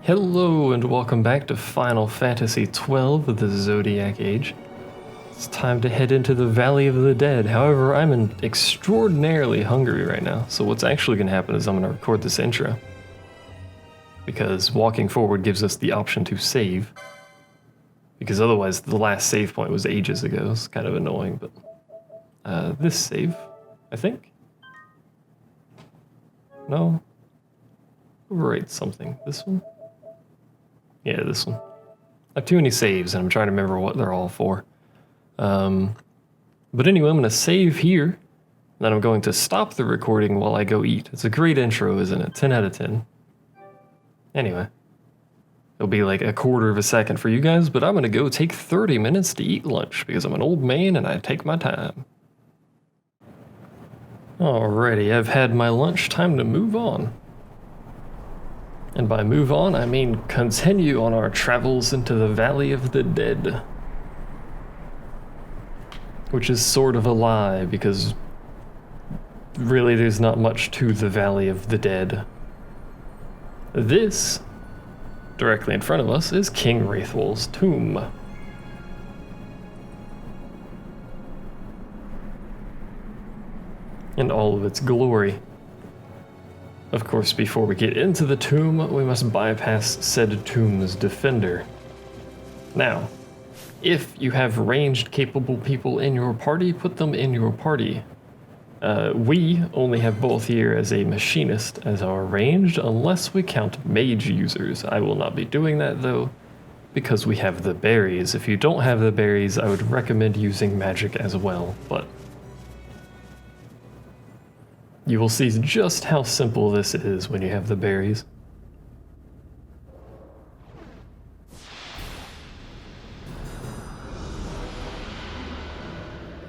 Hello and welcome back to Final Fantasy XII The Zodiac Age. It's time to head into the Valley of the Dead. However, I'm extraordinarily hungry right now, so what's actually going to happen is I'm going to record this intro. Because walking forward gives us the option to save. Because otherwise the last save point was ages ago. It's kind of annoying, but... this save, I think? No? Overwrite something. This one? Yeah, this one. I have too many saves, and I'm trying to remember what they're all for. But anyway, I'm going to save here. Then I'm going to stop the recording while I go eat. It's a great intro, isn't it? 10 out of 10. Anyway. It'll be like a quarter of a second for you guys, but I'm going to go take 30 minutes to eat lunch, because I'm an old man and I take my time. Alrighty, I've had my lunch. Time to move on. And by move on, I mean continue on our travels into the Valley of the Dead. Which is sort of a lie, because really there's not much to the Valley of the Dead. This, directly in front of us, is King Raithwall's tomb. In all of its glory. Of course, before we get into the tomb, we must bypass said tomb's defender. Now, if you have ranged capable people in your party, put them in your party. We only have both here as a machinist as our ranged, unless we count mage users. I will not be doing that though, because we have the berries. If you don't have the berries, I would recommend using magic as well, but you will see just how simple this is when you have the berries.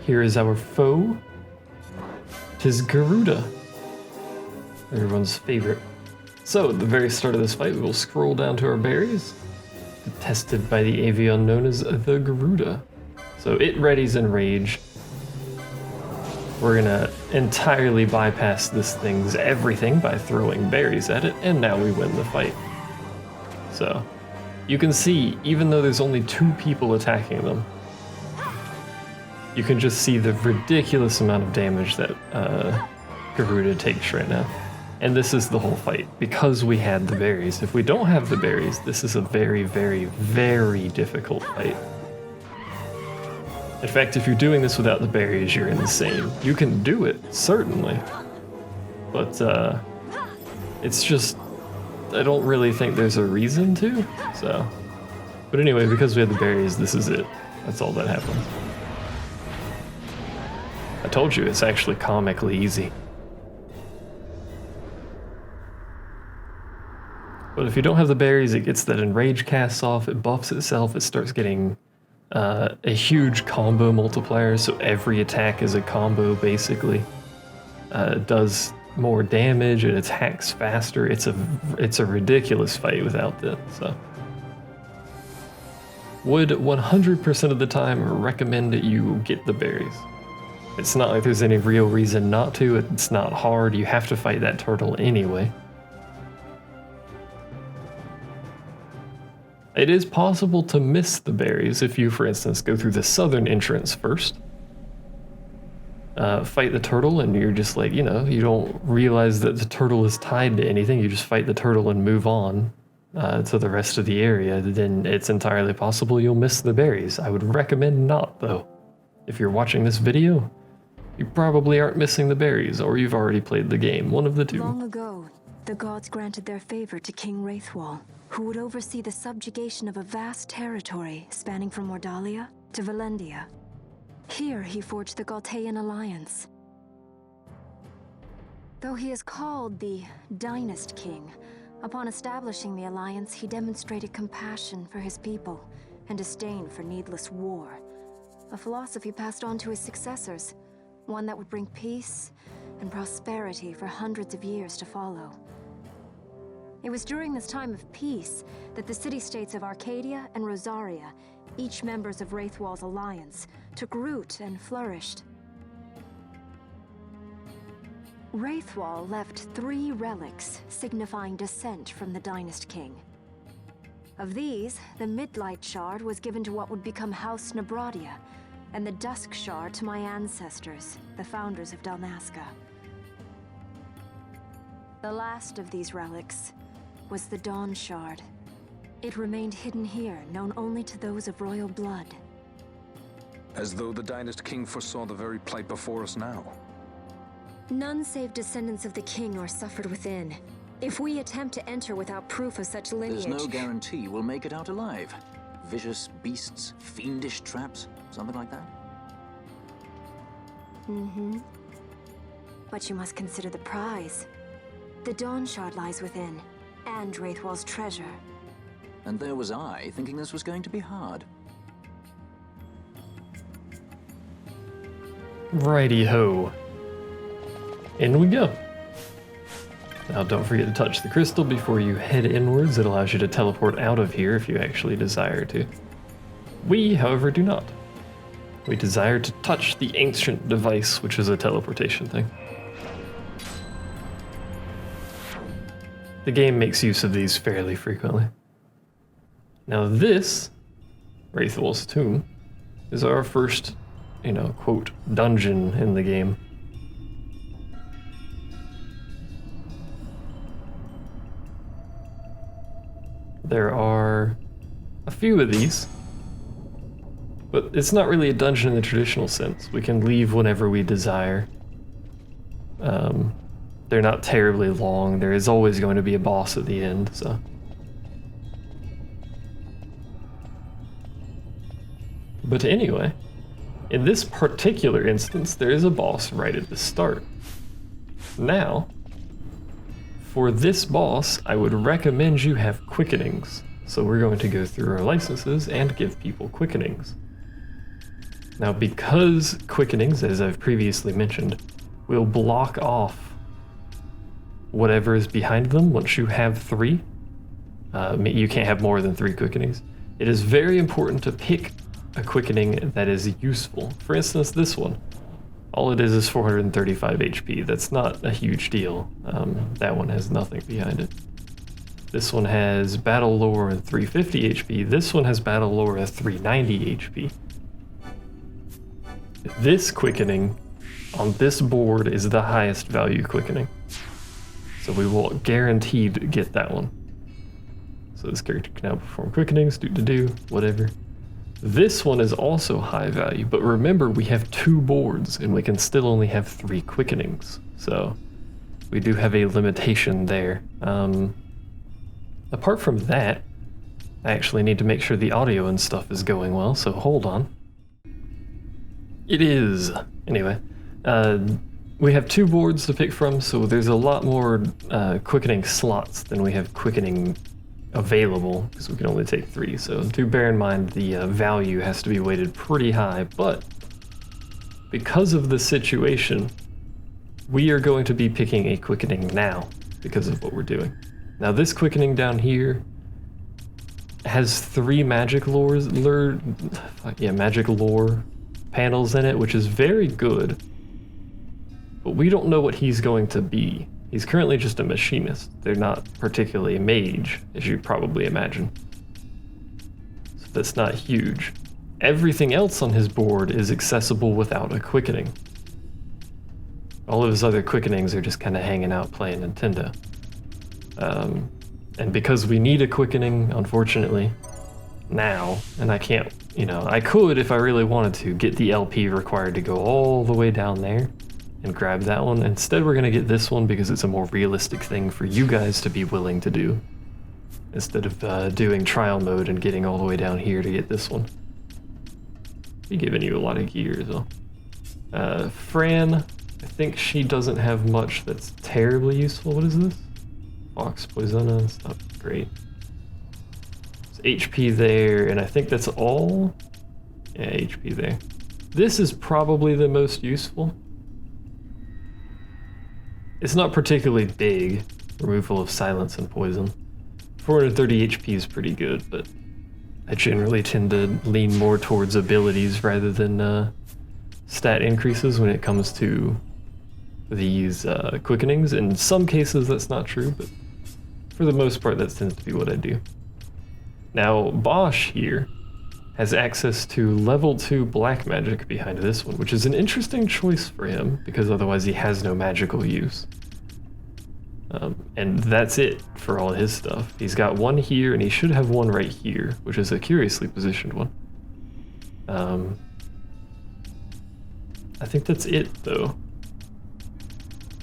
Here is our foe. 'Tis Garuda, everyone's favorite. So, at the very start of this fight, we will scroll down to our berries, tested by the avian known as the Garuda. So it readies in rage. We're gonna entirely bypass this thing's everything by throwing berries at it, and now we win the fight. So, you can see, even though there's only 2 people attacking them, you can just see the ridiculous amount of damage that Garuda takes right now. And this is the whole fight, because we had the berries. If we don't have the berries, this is a very, very, very difficult fight. In fact, if you're doing this without the berries, you're insane. You can do it, certainly. But, it's just, I don't really think there's a reason to, so. But anyway, because we have the berries, this is it. That's all that happens. I told you, it's actually comically easy. But if you don't have the berries, it gets that enrage cast off, it buffs itself, it starts getting a huge combo multiplier, so every attack is a combo basically. It does more damage, it attacks faster. It's a ridiculous fight without this, so. Would 100% of the time recommend that you get the berries. It's not like there's any real reason not to, it's not hard, you have to fight that turtle anyway. It is possible to miss the berries if you, for instance, go through the southern entrance first. Fight the turtle and you're just like, you know, you don't realize that the turtle is tied to anything, you just fight the turtle and move on to the rest of the area, then it's entirely possible you'll miss the berries. I would recommend not, though. If you're watching this video, you probably aren't missing the berries, or you've already played the game, one of the two. Long ago, the gods granted their favor to King Raithwall, who would oversee the subjugation of a vast territory spanning from Mordalia to Valendia. Here he forged the Galtean alliance. Though he is called the Dynast King, upon establishing the alliance he demonstrated compassion for his people and disdain for needless war. A philosophy passed on to his successors, one that would bring peace and prosperity for hundreds of years to follow. It was during this time of peace that the city-states of Arcadia and Rosaria, each members of Raithwall's alliance, took root and flourished. Raithwall left 3 relics signifying descent from the Dynast King. Of these, the Midlight Shard was given to what would become House Nabradia, and the Dusk Shard to my ancestors, the founders of Dalmasca. The last of these relics was the Dawn Shard. It remained hidden here, known only to those of royal blood. As though the Dynast King foresaw the very plight before us now. None save descendants of the king are suffered within. If we attempt to enter without proof of such lineage... There's no guarantee we'll make it out alive. Vicious beasts, fiendish traps, something like that? Mm-hmm. But you must consider the prize. The Dawn Shard lies within, and Raithwall's treasure. And there was I, thinking this was going to be hard. Righty-ho. In we go. Now don't forget to touch the crystal before you head inwards. It allows you to teleport out of here if you actually desire to. We, however, do not. We desire to touch the ancient device, which is a teleportation thing. The game makes use of these fairly frequently. Now this, Raithwall's Tomb, is our first, quote, dungeon in the game. There are a few of these, but it's not really a dungeon in the traditional sense. We can leave whenever we desire. They're not terribly long. There is always going to be a boss at the end, so. But anyway, in this particular instance, there is a boss right at the start. Now, for this boss, I would recommend you have quickenings. So we're going to go through our licenses and give people quickenings. Now, because quickenings, as I've previously mentioned, will block off whatever is behind them once you have 3. You can't have more than 3 quickenings. It is very important to pick a quickening that is useful. For instance, this one. All it is 435 HP. That's not a huge deal. That one has nothing behind it. This one has battle lore and 350 HP. This one has battle lore at 390 HP. This quickening on this board is the highest value quickening. So we will guaranteed get that one. So this character can now perform quickenings, do, whatever. This one is also high value, but remember we have 2 boards and we can still only have 3 quickenings. So we do have a limitation there. Apart from that, I actually need to make sure the audio and stuff is going well, so hold on. It is. Anyway, we have 2 boards to pick from, so there's a lot more quickening slots than we have quickening available, because we can only take 3. So do bear in mind the value has to be weighted pretty high, but because of the situation, we are going to be picking a quickening now because of what we're doing. Now this quickening down here has 3 magic lore panels in it, which is very good, but we don't know what he's going to be. He's currently just a machinist. They're not particularly a mage, as you probably imagine. So that's not huge. Everything else on his board is accessible without a quickening. All of his other quickenings are just kind of hanging out playing Nintendo. And because we need a quickening, unfortunately, now, and I can't, I could, if I really wanted to, get the LP required to go all the way down there and grab that one. Instead, we're going to get this one because it's a more realistic thing for you guys to be willing to do, instead of doing trial mode and getting all the way down here to get this one. Be giving you a lot of gear as well. Fran, I think she doesn't have much that's terribly useful. What is this? Fox Poisona, that's not great. It's HP there, and I think that's all. Yeah, HP there. This is probably the most useful. It's not particularly big. Removal of silence and poison. 430 HP is pretty good, but I generally tend to lean more towards abilities rather than stat increases when it comes to these quickenings. In some cases that's not true, but for the most part that tends to be what I do. Now, Bosch here has access to level 2 black magic behind this one, which is an interesting choice for him, because otherwise he has no magical use. And that's it for all his stuff. He's got one here, and he should have one right here, which is a curiously positioned one. I think that's it, though.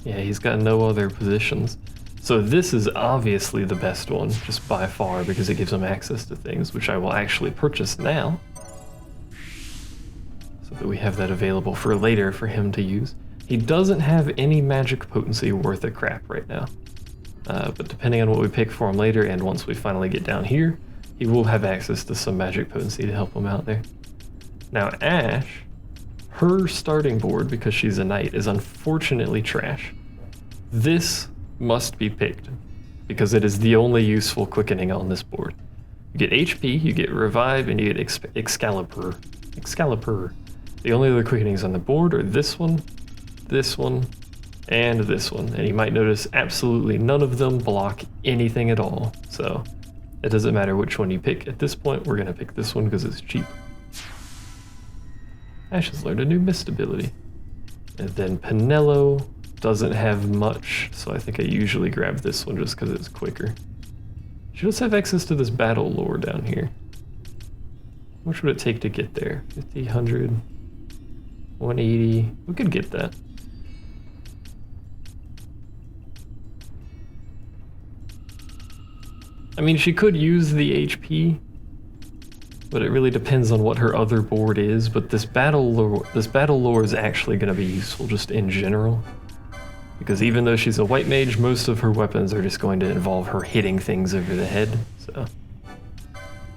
Yeah, he's got no other positions. So this is obviously the best one, just by far, because it gives him access to things, which I will actually purchase now, so that we have that available for later for him to use. He doesn't have any magic potency worth a crap right now, but depending on what we pick for him later, and once we finally get down here, he will have access to some magic potency to help him out there. Now Ash, her starting board, because she's a knight, is unfortunately trash. This must be picked, because it is the only useful quickening on this board. You get HP, you get Revive, and you get Excalibur. The only other quickenings on the board are this one, and this one. And you might notice absolutely none of them block anything at all. So it doesn't matter which one you pick. At this point, we're going to pick this one because it's cheap. Ash has learned a new mist ability. And then Pinello doesn't have much, so I think I usually grab this one just because it's quicker. She does have access to this battle lore down here. How much would it take to get there? 50, 100, 180. We could get that. I mean, she could use the HP, but it really depends on what her other board is. But this battle lore is actually going to be useful just in general, because even though she's a white mage, most of her weapons are just going to involve her hitting things over the head. So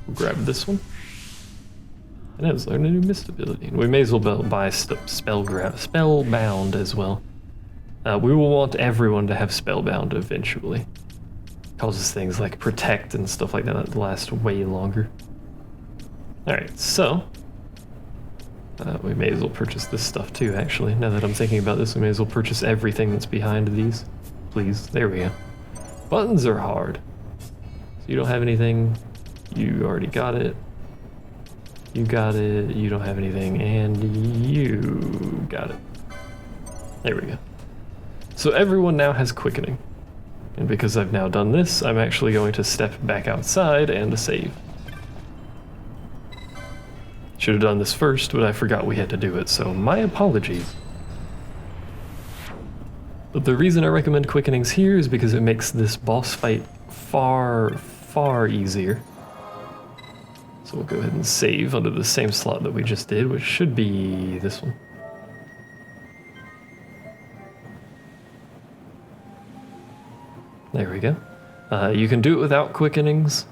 we'll grab this one. And it was learn a new mist ability. And we may as well buy Spellbound as well. We will want everyone to have Spellbound eventually. Causes things like Protect and stuff like that last way longer. Alright, so we may as well purchase this stuff too, actually. Now that I'm thinking about this, we may as well purchase everything that's behind these. Please, there we go. Buttons are hard. So you don't have anything, you already got it. You got it, you don't have anything, and you got it. There we go. So everyone now has quickening. And because I've now done this, I'm actually going to step back outside and save. Should have done this first, but I forgot we had to do it, so my apologies. But the reason I recommend quickenings here is because it makes this boss fight far, far easier. So we'll go ahead and save under the same slot that we just did, which should be this one. There we go. You can do it without quickenings.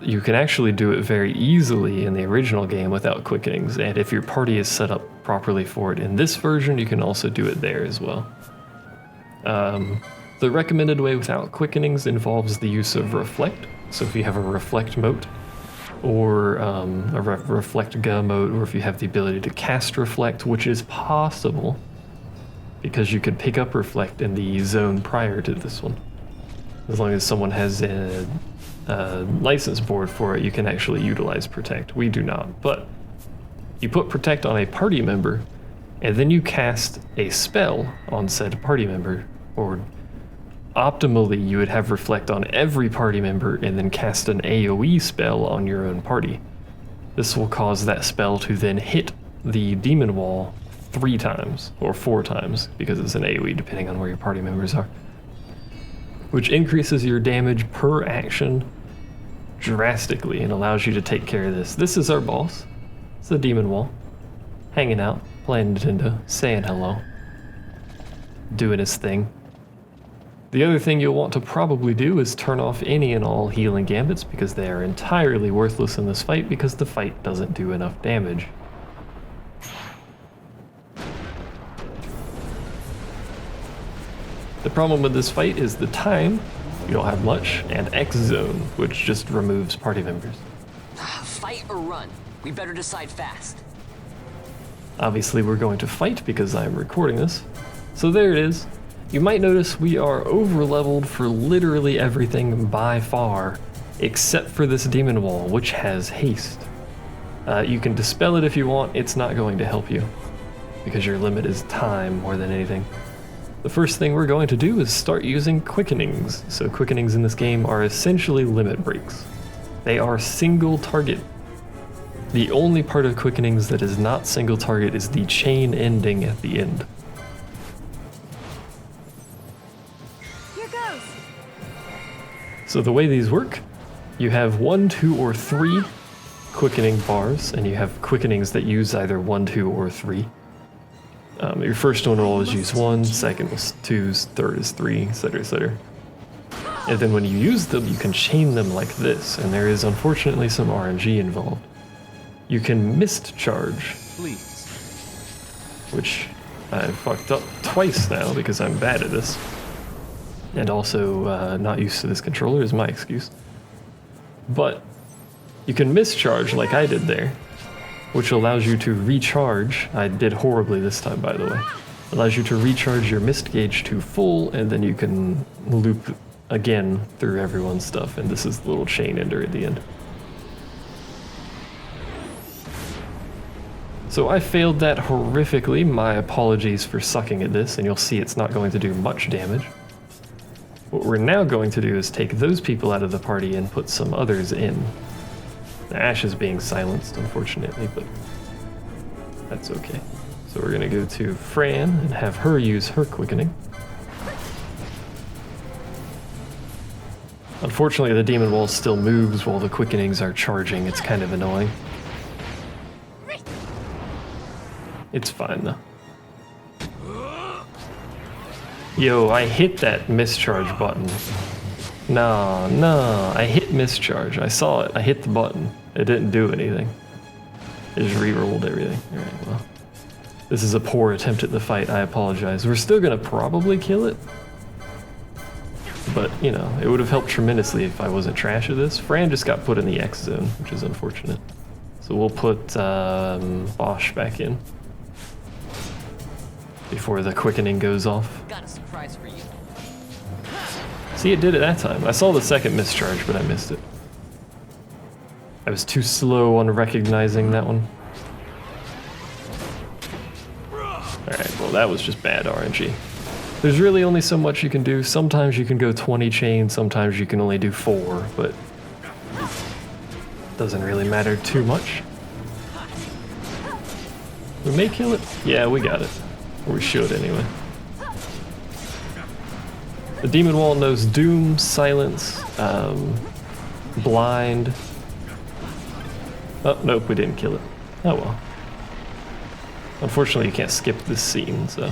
You can actually do it very easily in the original game without quickenings, and if your party is set up properly for it in this version, you can also do it there as well. The recommended way without quickenings involves the use of Reflect. So if you have a Reflect mote, or a Reflect Ga mote, or if you have the ability to cast Reflect, which is possible, because you could pick up Reflect in the zone prior to this one. As long as someone has a license board for it, you can actually utilize Protect. We do not, but you put Protect on a party member, and then you cast a spell on said party member, or optimally you would have Reflect on every party member and then cast an AoE spell on your own party. This will cause that spell to then hit the demon wall 3 times, or 4 times, because it's an AoE depending on where your party members are, which increases your damage per action drastically and allows you to take care of this. This is our boss. It's the demon wall, hanging out, playing Nintendo, saying hello, doing his thing. The other thing you'll want to probably do is turn off any and all healing gambits, because they are entirely worthless in this fight because the fight doesn't do enough damage. The problem with this fight is the time, you don't have much, and X zone, which just removes party members. Fight or run? We better decide fast. Obviously we're going to fight because I'm recording this. So there it is. You might notice we are over leveled for literally everything by far, except for this demon wall, which has haste. You can dispel it if you want, it's not going to help you, because your limit is time more than anything. The first thing we're going to do is start using quickenings. So quickenings in this game are essentially limit breaks. They are single target. The only part of quickenings that is not single target is the chain ending at the end. Here goes. So the way these work, you have 1, 2, or 3 quickening bars, and you have quickenings that use either 1, 2, or 3. Your first one will always use 1, second is 2, third is 3, etc., etc. And then when you use them, you can chain them like this, and there is unfortunately some RNG involved. You can mist charge, Please. which I fucked up twice now because I'm bad at this. And also not used to this controller is my excuse. But you can mischarge like I did there, which allows you to recharge. I did horribly this time, by the way. Allows you to recharge your mist gauge to full, and then you can loop again through everyone's stuff, and this is the little chain ender at the end. So I failed that horrifically. My apologies for sucking at this, and you'll see it's not going to do much damage. What we're now going to do is take those people out of the party and put some others in. Ash is being silenced, unfortunately, but that's okay. So we're gonna go to Fran and have her use her quickening. Unfortunately, the demon wall still moves while the quickenings are charging. It's kind of annoying. It's fine though. Yo, I hit that mischarge button. No, I hit mischarge. I saw it. I hit the button. It didn't do anything. It just re-rolled everything. Alright, well. This is a poor attempt at the fight. I apologize. We're still gonna probably kill it. But, you know, it would have helped tremendously if I wasn't trash at this. Fran just got put in the X zone, which is unfortunate. So we'll put Bosch back in before the quickening goes off. Got a surprise for you. See, it did it that time. I saw the second mischarge, but I missed it. I was too slow on recognizing that one. Alright, well that was just bad RNG. There's really only so much you can do. Sometimes you can go 20 chains, sometimes you can only do 4, but doesn't really matter too much. We may kill it. Yeah, we got it. Or we should anyway. The demon wall knows doom, silence, blind. Oh, nope, we didn't kill it. Oh well. Unfortunately, you can't skip this scene, so.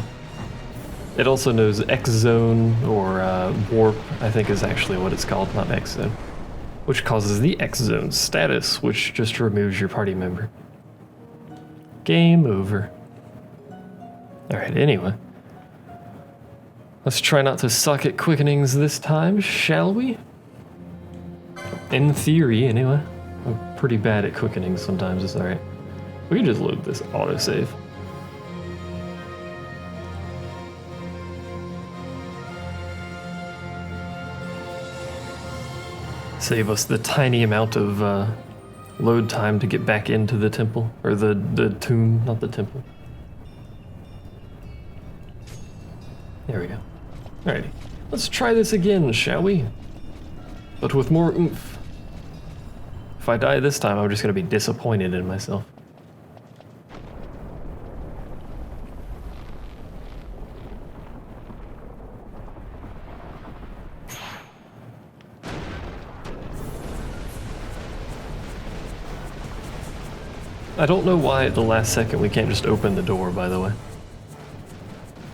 It also knows X zone, or warp, I think is actually what it's called, not X zone. Which causes the X zone status, which just removes your party member. Game over. Alright, anyway. Let's try not to suck at quickenings this time, shall we? In theory, anyway. I'm pretty bad at quickenings sometimes, it's alright. We can just load this autosave. Save us the tiny amount of load time to get back into the temple, or the tomb, not the temple. There we go. Alrighty, let's try this again, shall we? But with more oomph. If I die this time, I'm just gonna be disappointed in myself. I don't know why at the last second we can't just open the door, by the way.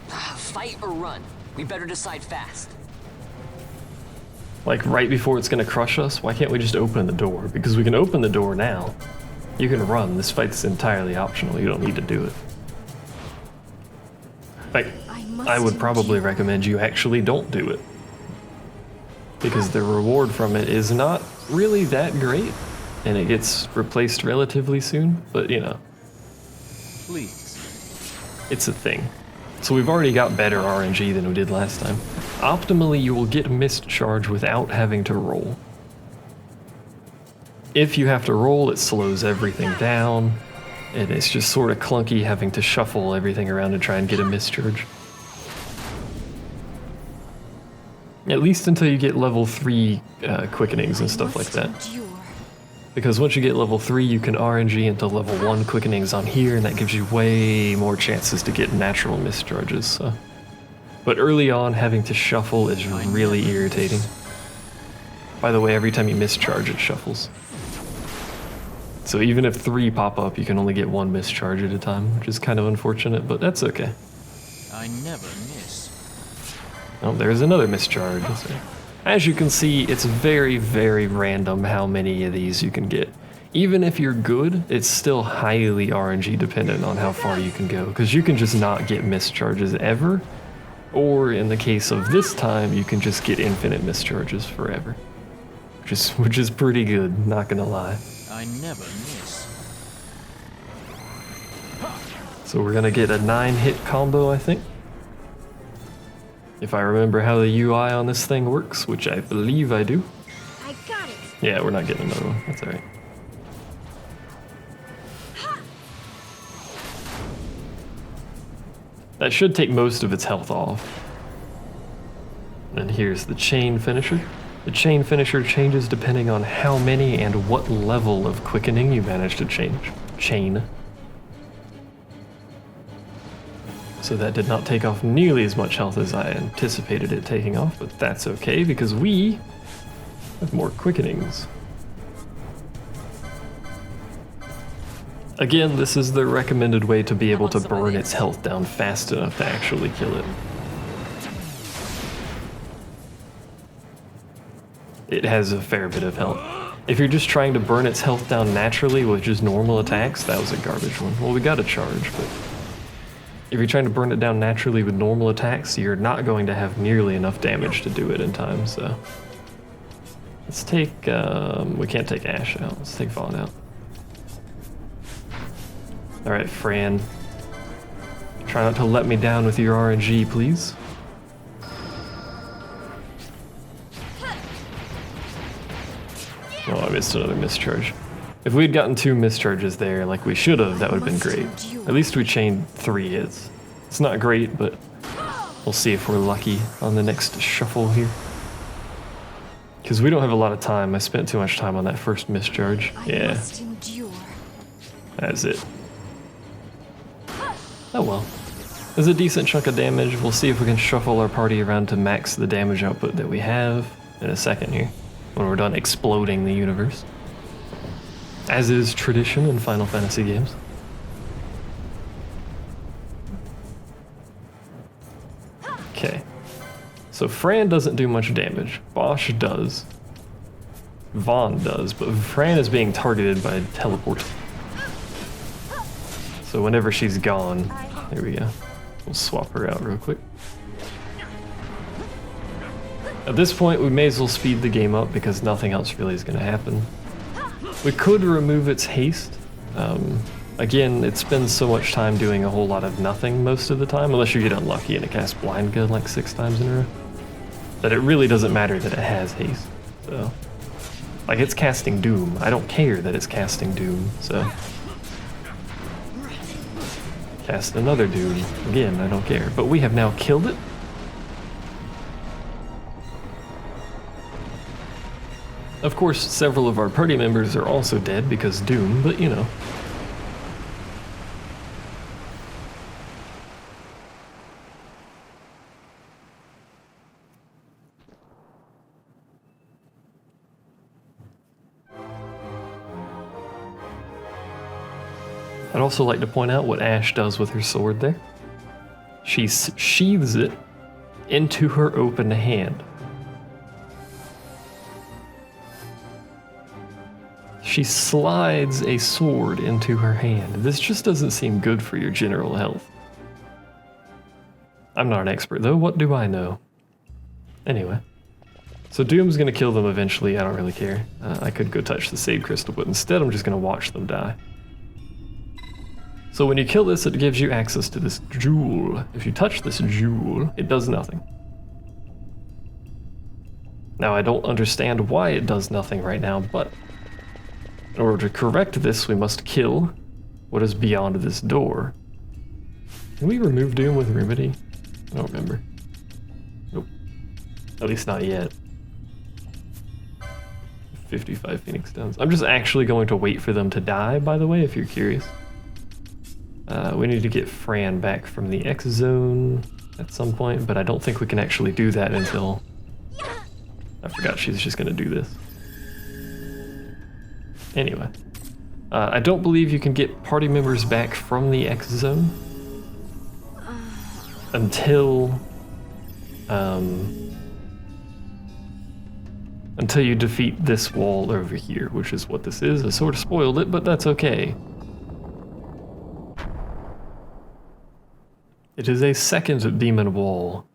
Fight or run? We better decide fast. Like right before it's gonna crush us, why can't we just open the door? Because we can open the door now. You can run, this fight's entirely optional, you don't need to do it. Like, I would probably recommend you actually don't do it. Because the reward from it is not really that great, and it gets replaced relatively soon, but you know. Please. It's a thing. So we've already got better RNG than we did last time. Optimally, you will get mist charge without having to roll. If you have to roll, it slows everything down, and it's just sort of clunky having to shuffle everything around and try and get a mischarge. At least until you get level 3 quickenings and stuff like that. Because once you get level 3, you can RNG into level 1 quickenings on here, and that gives you way more chances to get natural mischarges. So. But early on, having to shuffle is really irritating. By the way, every time you mischarge, it shuffles. So even if 3 pop up, you can only get 1 mischarge at a time, which is kind of unfortunate, but that's okay. I never miss. Oh, there's another mischarge. As you can see, it's very, very random how many of these you can get. Even if you're good, it's still highly RNG dependent on how far you can go, because you can just not get mischarges ever, or in the case of this time, you can just get infinite mischarges forever. Which is pretty good, not gonna lie. I never miss. So we're gonna get a 9-hit combo, I think. If I remember how the UI on this thing works, which I believe I do. I got it. Yeah, we're not getting another one. That's alright. That should take most of its health off. And here's the chain finisher. The chain finisher changes depending on how many and what level of quickening you manage to chain. So that did not take off nearly as much health as I anticipated it taking off, but that's okay because we have more quickenings. Again, this is the recommended way to be able to burn its health down fast enough to actually kill it. It has a fair bit of health. If you're just trying to burn its health down naturally with just normal attacks, that was a garbage one. Well, we got a charge, but if you're trying to burn it down naturally with normal attacks, you're not going to have nearly enough damage to do it in time, so. Let's take, we can't take Ash out. Let's take Vaughn out. All right, Fran. Try not to let me down with your RNG, please. Oh, I missed another mischarge. If we'd gotten 2 mischarges there like we should have, that would have been great. At least we chained 3 hits. It's not great, but we'll see if we're lucky on the next shuffle here. Because we don't have a lot of time. I spent too much time on that first mischarge. Yeah. That's it. Oh well. There's a decent chunk of damage. We'll see if we can shuffle our party around to max the damage output that we have in a second here, when we're done exploding the universe. As is tradition in Final Fantasy games. Okay. So Fran doesn't do much damage. Bosch does. Vaughn does, but Fran is being targeted by teleport. So whenever she's gone, there we go. We'll swap her out real quick. At this point, we may as well speed the game up because nothing else really is going to happen. We could remove its haste. Again, it spends so much time doing a whole lot of nothing most of the time, unless you get unlucky and it casts Blind Gun like 6 times in a row, that it really doesn't matter that it has haste. So, like, it's casting Doom. I don't care that it's casting Doom, so. Cast another Doom. Again, I don't care. But we have now killed it. Of course, several of our party members are also dead because Doom, but you know. I'd also like to point out what Ash does with her sword there. She sheathes it into her open hand. She slides a sword into her hand. This just doesn't seem good for your general health. I'm not an expert though, what do I know? Anyway. So Doom's gonna kill them eventually, I don't really care. I could go touch the save crystal, but instead I'm just gonna watch them die. So when you kill this, it gives you access to this jewel. If you touch this jewel, it does nothing. Now I don't understand why it does nothing right now, but In order to correct this, we must kill what is beyond this door. Can we remove Doom with Remedy? I don't remember. Nope. At least not yet. 55 Phoenix Downs. I'm just actually going to wait for them to die, by the way, if you're curious. We need to get Fran back from the X zone at some point, but I don't think we can actually do that until... I forgot she's just going to do this. Anyway. I don't believe you can get party members back from the X zone until you defeat this wall over here, which is what this is. I sort of spoiled it, but that's okay. It is a second demon wall,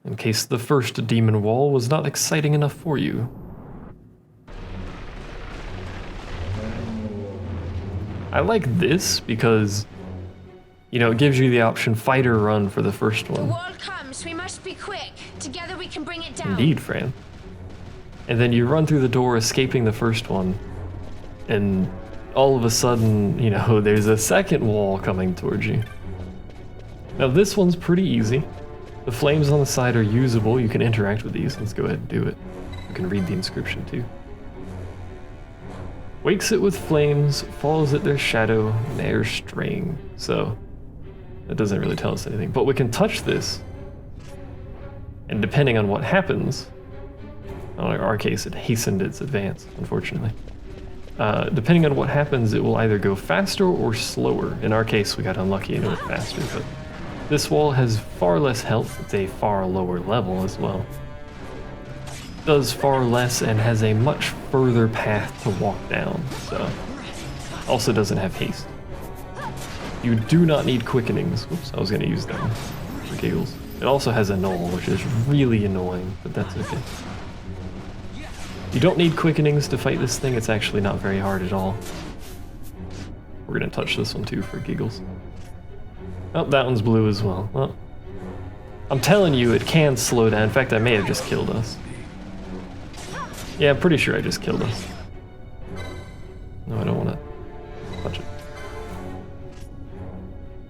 in case the first demon wall was not exciting enough for you. I like this because, you know, it gives you the option fight or run for the first one. The wall comes, we must be quick. Together we can bring it down. Indeed, Fran. And then you run through the door, escaping the first one, and all of a sudden, you know, there's a second wall coming towards you. Now this one's pretty easy. The flames on the side are usable. You can interact with these. Let's go ahead and do it. You can read the inscription too. Wakes it with flames, follows it their shadow, ne'er straying. So, that doesn't really tell us anything. But we can touch this, and depending on what happens, in our case it hastened its advance, unfortunately. Depending on what happens, it will either go faster or slower. In our case, we got unlucky and it went faster, but this wall has far less health. It's a far lower level as well. Does far less and has a much further path to walk down, so also doesn't have haste. You do not need quickenings. Whoops, I was going to use that one for giggles. It also has a null, which is really annoying, but that's okay. You don't need quickenings to fight this thing. It's actually not very hard at all. We're going to touch this one too for giggles. Oh, that one's blue as well. Well, I'm telling you, it can slow down. In fact, I may have just killed us. Yeah, I'm pretty sure I just killed us. No, I don't want to touch it.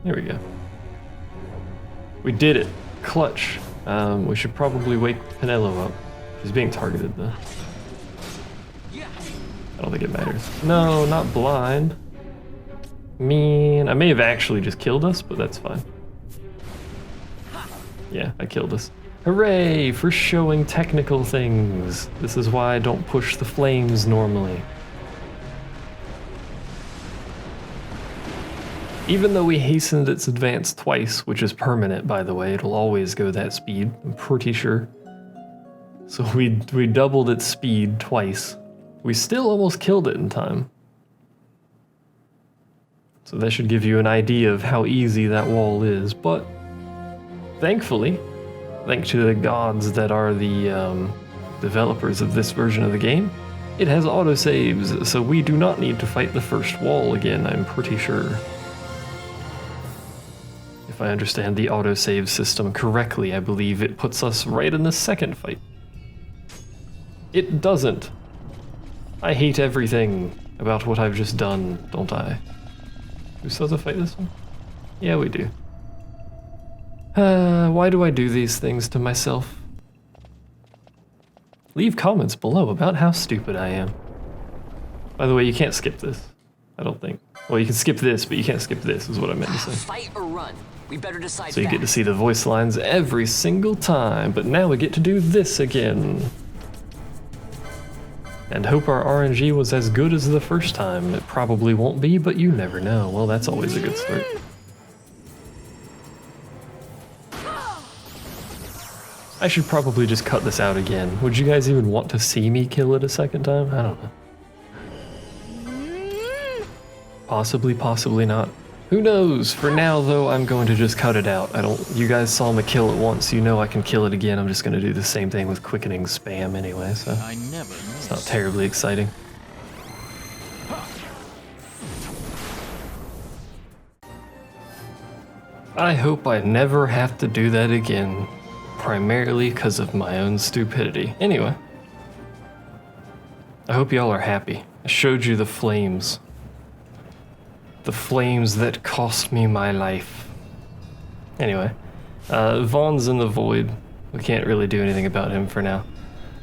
There we go. We did it. Clutch. We should probably wake Penelo up. She's being targeted though. I don't think it matters. No, not blind. Man, I may have actually just killed us, but that's fine. Yeah, I killed us. Hooray for showing technical things. This is why I don't push the flames normally. Even though we hastened its advance twice, which is permanent by the way, it'll always go that speed, I'm pretty sure. So we doubled its speed twice. We still almost killed it in time. So that should give you an idea of how easy that wall is, but thankfully, thanks to the gods that are the developers of this version of the game, it has autosaves, so we do not need to fight the first wall again, I'm pretty sure. If I understand the autosave system correctly, I believe it puts us right in the second fight. It doesn't. I hate everything about what I've just done, don't I? Do we still have to fight this one? Yeah, we do. Why do I do these things to myself? Leave comments below about how stupid I am. By the way, you can't skip this. I don't think. Well, you can skip this, but you can't skip this, is what I meant to say. Fight or run. We better decide. So you get to see the voice lines every single time, but now we get to do this again. And hope our RNG was as good as the first time. It probably won't be, but you never know. Well, that's always a good start. I should probably just cut this out again. Would you guys even want to see me kill it a second time? I don't know. Possibly, possibly not. Who knows? For now, though, I'm going to just cut it out. You guys saw me kill it once, you know I can kill it again. I'm just going to do the same thing with quickening spam anyway, so it's not terribly exciting. I hope I never have to do that again. Primarily because of my own stupidity. Anyway, I hope y'all are happy. I showed you the flames. The flames that cost me my life. Anyway, Vaughn's in the void. We can't really do anything about him for now.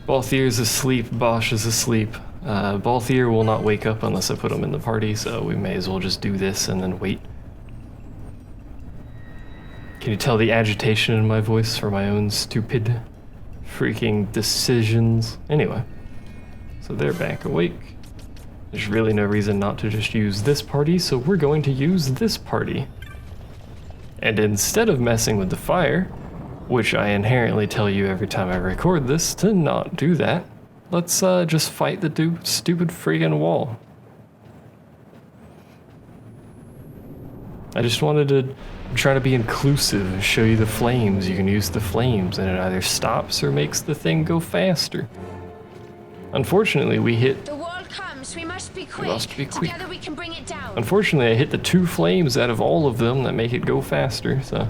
Balthier's asleep, Bosch is asleep. Balthier will not wake up unless I put him in the party, so we may as well just do this and then wait. Can you tell the agitation in my voice for my own stupid freaking decisions? Anyway, so they're back awake. There's really no reason not to just use this party, so we're going to use this party. And instead of messing with the fire, which I inherently tell you every time I record this to not do that, let's just fight the stupid friggin' wall. I just wanted to try to be inclusive, show you the flames. You can use the flames and it either stops or makes the thing go faster. Unfortunately, we hit... The wall comes. We must be quick. Together we can bring it down. Unfortunately, I hit the 2 flames out of all of them that make it go faster, so...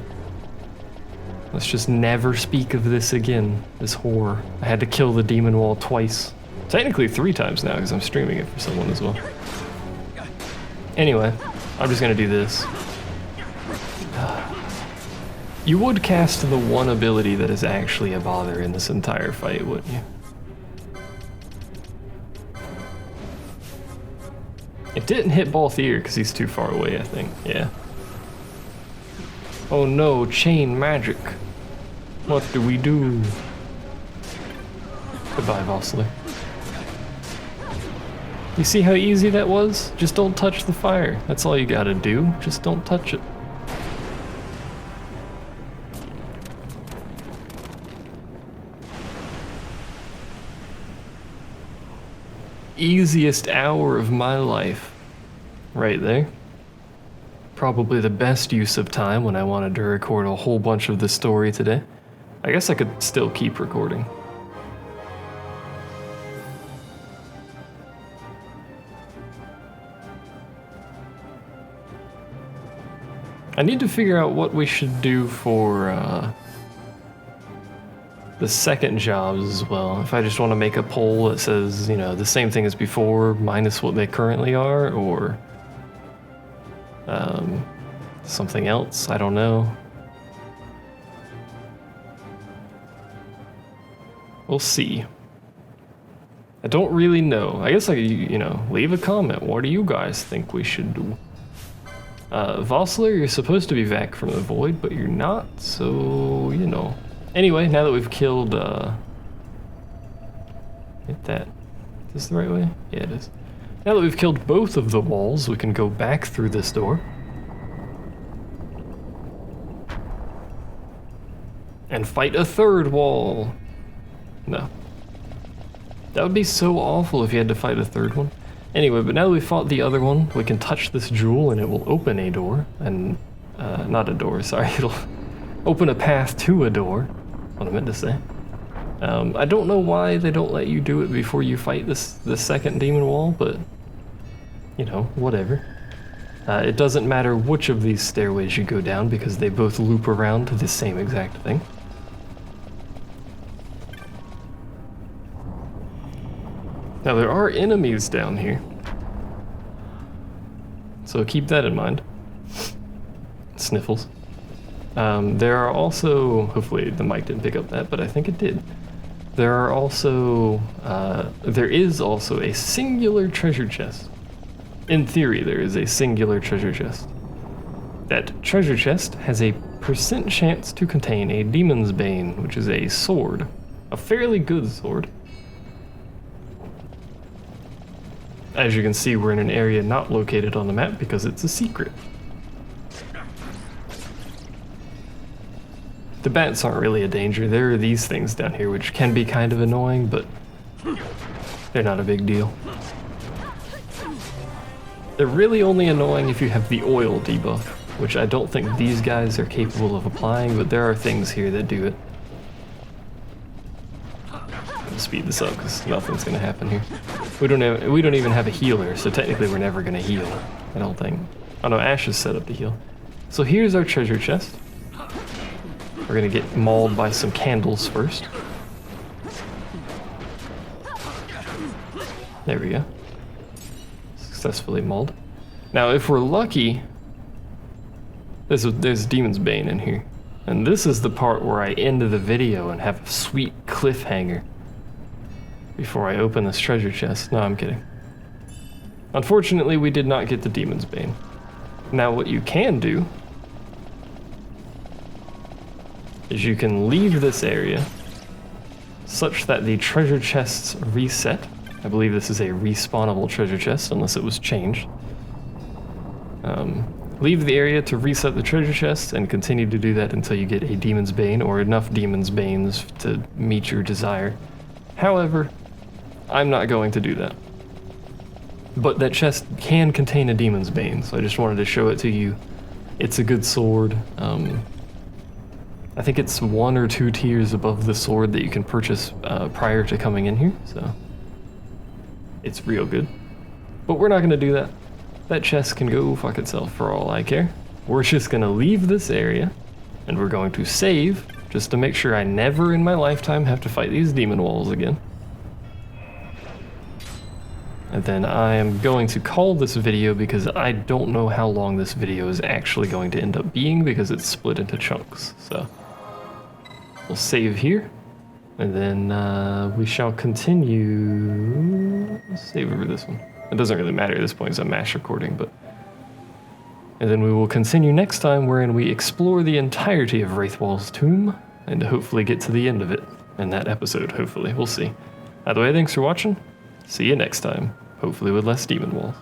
Let's just never speak of this again, this horror. I had to kill the demon wall twice. Technically 3 times now, because I'm streaming it for someone as well. Anyway, I'm just gonna do this. You would cast the one ability that is actually a bother in this entire fight, wouldn't you? It didn't hit Balthier because he's too far away, I think. Yeah. Oh no, chain magic. What do we do? Goodbye, Vossler. You see how easy that was? Just don't touch the fire. That's all you gotta do. Just don't touch it. Easiest hour of my life. Right there. Probably the best use of time when I wanted to record a whole bunch of the story today. I guess I could still keep recording. I need to figure out what we should do for the second jobs as well. If I just want to make a poll that says, you know, the same thing as before minus what they currently are, or something else, I don't know. We'll see. I don't really know. I guess you know, leave a comment. What do you guys think we should do? Vossler, you're supposed to be back from the void, but you're not, so, you know. Anyway, now that we've killed, hit that. Is this the right way? Yeah, it is. Now that we've killed both of the walls, we can go back through this door. And fight a third wall. No. That would be so awful if you had to fight a third one. Anyway, but now that we fought the other one, we can touch this jewel and it will open a door. And, not a door, sorry. It'll open a path to a door. What I meant to say. I don't know why they don't let you do it before you fight the second demon wall, but, you know, whatever. It doesn't matter which of these stairways you go down because they both loop around to the same exact thing. Now there are enemies down here, so keep that in mind. Sniffles. There are also, hopefully the mic didn't pick up that, but I think it did. There is also a singular treasure chest. In theory, there is a singular treasure chest. That treasure chest has a % chance to contain a Demon's Bane, which is a sword. A fairly good sword. As you can see, we're in an area not located on the map because it's a secret. The bats aren't really a danger. There are these things down here which can be kind of annoying, but they're not a big deal. They're really only annoying if you have the oil debuff, which I don't think these guys are capable of applying, but there are things here that do it. I'll speed this up because nothing's gonna happen here. We don't even have a healer, so technically we're never gonna heal, I don't think. Oh no, Ash is set up to heal. So here's our treasure chest. We're gonna get mauled by some candles first. There we go. successfully mauled. Now, if we're lucky, there's Demon's Bane in here. And this is the part where I end the video and have a sweet cliffhanger before I open this treasure chest. No, I'm kidding. Unfortunately, we did not get the Demon's Bane. Now, what you can do is you can leave this area such that the treasure chests reset. I believe this is a respawnable treasure chest, unless it was changed. Leave the area to reset the treasure chest and continue to do that until you get a Demon's Bane or enough Demon's Banes to meet your desire. However, I'm not going to do that. But that chest can contain a Demon's Bane, so I just wanted to show it to you. It's a good sword. I think it's 1 or 2 tiers above the sword that you can purchase prior to coming in here, so it's real good. But we're not going to do that. That chest can go fuck itself for all I care. We're just going to leave this area, and we're going to save, just to make sure I never in my lifetime have to fight these demon walls again. And then I am going to call this video because I don't know how long this video is actually going to end up being because it's split into chunks, so we'll save here, and then we shall continue. Save over this one. It doesn't really matter at this point, it's a mash recording, but... And then we will continue next time, wherein we explore the entirety of Raithwall's tomb, and hopefully get to the end of it in that episode, hopefully. We'll see. Either way, thanks for watching. See you next time, hopefully with less demon walls.